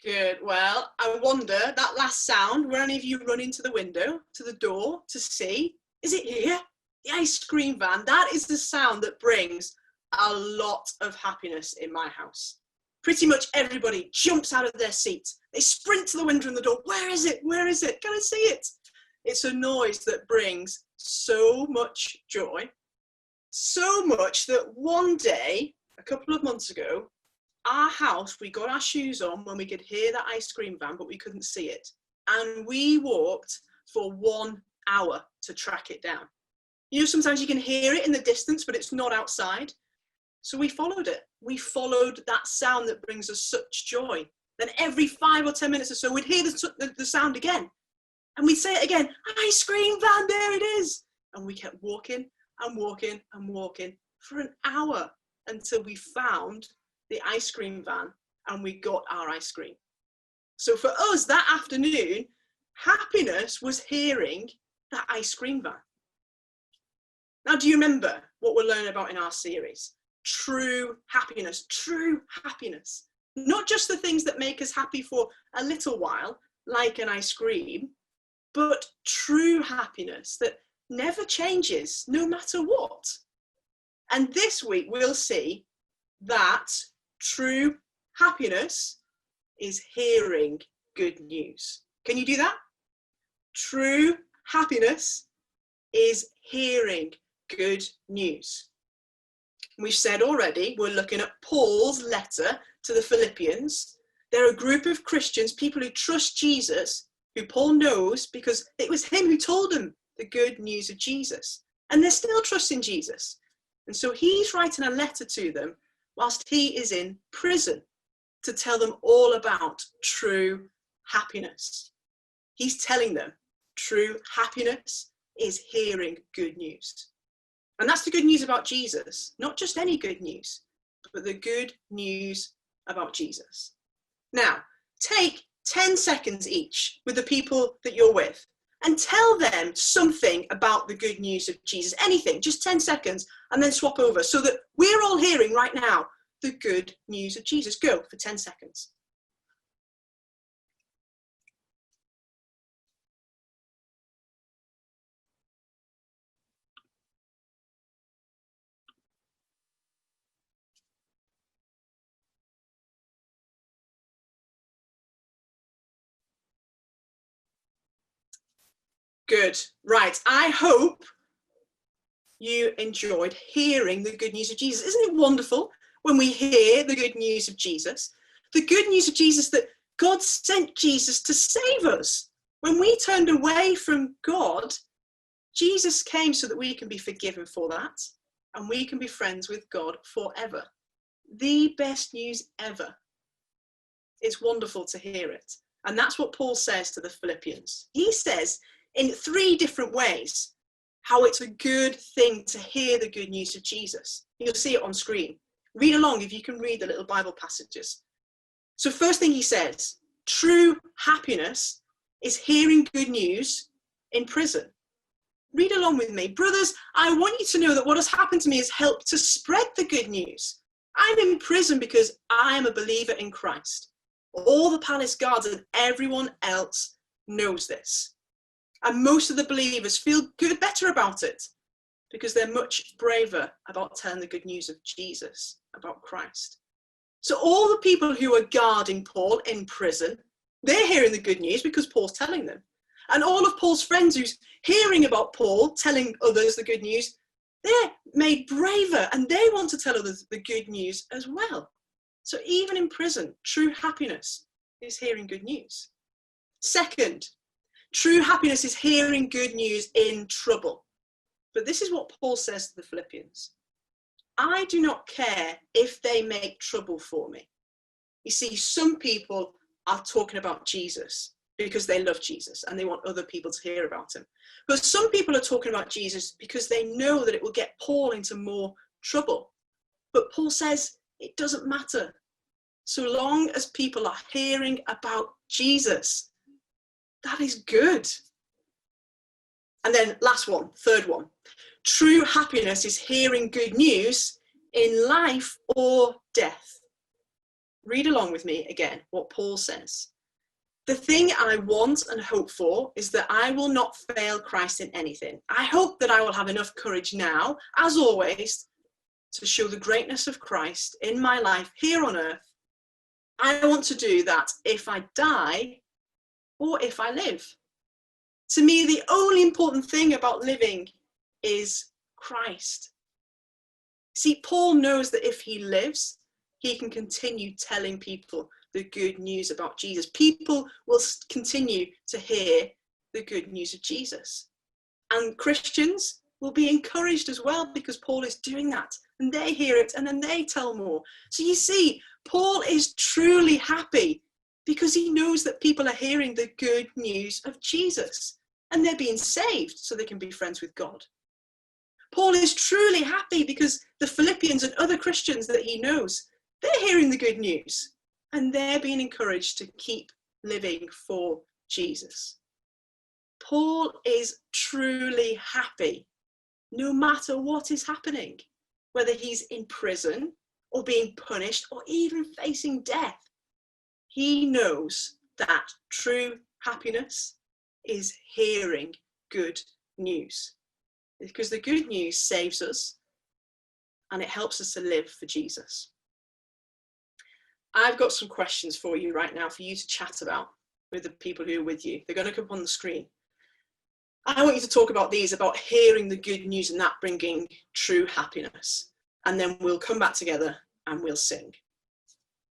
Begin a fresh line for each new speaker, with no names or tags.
Good. Well, I wonder, that last sound, were any of you running to the window, to the door, to see? Is it here? The ice cream van. That is the sound that brings a lot of happiness in my house. Pretty much everybody jumps out of their seat. They sprint to the window and the door. Where is it? Where is it? Can I see it? It's a noise that brings so much joy. So much that one day, a couple of months ago, our house, we got our shoes on when we could hear the ice cream van, but we couldn't see it. And we walked for 1 hour to track it down. You know, sometimes you can hear it in the distance, but it's not outside. So we followed it. We followed that sound that brings us such joy. Then every 5 or 10 minutes or so, we'd hear the sound again. And we'd say it again, ice cream van, there it is. And we kept walking and walking and walking for an hour until we found the ice cream van and we got our ice cream. So for us that afternoon, happiness was hearing that ice cream van. Now, do you remember what we're learning about in our series? True happiness, true happiness. Not just the things that make us happy for a little while, like an ice cream, but true happiness that never changes, no matter what. And this week we'll see that true happiness is hearing good news. Can you do that? True happiness is hearing good news. We've said already, we're looking at Paul's letter to the Philippians. They're a group of Christians, people who trust Jesus, who Paul knows because it was him who told them the good news of Jesus. And they're still trusting Jesus. And so he's writing a letter to them whilst he is in prison to tell them all about true happiness. He's telling them true happiness is hearing good news. And that's the good news about Jesus, not just any good news, but the good news about Jesus. Now, take 10 seconds each with the people that you're with and tell them something about the good news of Jesus. Anything, just 10 seconds, and then swap over so that we're all hearing right now the good news of Jesus. Go for 10 seconds. Good. Right. I hope you enjoyed hearing the good news of Jesus. Isn't it wonderful when we hear the good news of Jesus? The good news of Jesus, that God sent Jesus to save us. When we turned away from God, Jesus came so that we can be forgiven for that and we can be friends with God forever. The best news ever. It's wonderful to hear it. And that's what Paul says to the Philippians. He says in 3 different ways how it's a good thing to hear the good news of Jesus. You'll see it on screen. Read along if you can read the little Bible passages. So first thing he says, true happiness is hearing good news in prison. Read along with me. Brothers, I want you to know that what has happened to me has helped to spread the good news. I'm in prison because I am a believer in Christ. All the palace guards and everyone else knows this. And most of the believers feel better about it because they're much braver about telling the good news of Jesus, about Christ. So all the people who are guarding Paul in prison, they're hearing the good news because Paul's telling them. And all of Paul's friends who's hearing about Paul telling others the good news, they're made braver and they want to tell others the good news as well. So even in prison, true happiness is hearing good news. Second, true happiness is hearing good news in trouble. But this is what Paul says to the Philippians. I do not care if they make trouble for me. You see, some people are talking about Jesus because they love Jesus and they want other people to hear about him. But some people are talking about Jesus because they know that it will get Paul into more trouble. But Paul says it doesn't matter. So long as people are hearing about Jesus, that is good. And then last one, third one. True happiness is hearing good news in life or death. read along with me again what Paul says. The thing I want and hope for is that I will not fail Christ in anything. I hope that I will have enough courage now, as always, to show the greatness of Christ in my life here on earth. I want to do that if I die or if I live. To me, the only important thing about living is Christ. See, Paul knows that if he lives, he can continue telling people the good news about Jesus. People will continue to hear the good news of Jesus. And Christians will be encouraged as well because Paul is doing that. And they hear it and then they tell more. So you see, Paul is truly happy because he knows that people are hearing the good news of Jesus and they're being saved so they can be friends with God. Paul is truly happy because the Philippians and other Christians that he knows, they're hearing the good news and they're being encouraged to keep living for Jesus. Paul is truly happy no matter what is happening, whether he's in prison or being punished or even facing death. He knows that true happiness is hearing good news, because the good news saves us and it helps us to live for Jesus. I've got some questions for you right now for you to chat about with the people who are with you. They're going to come up on the screen. I want you to talk about these, about hearing the good news and that bringing true happiness. And then we'll come back together and we'll sing.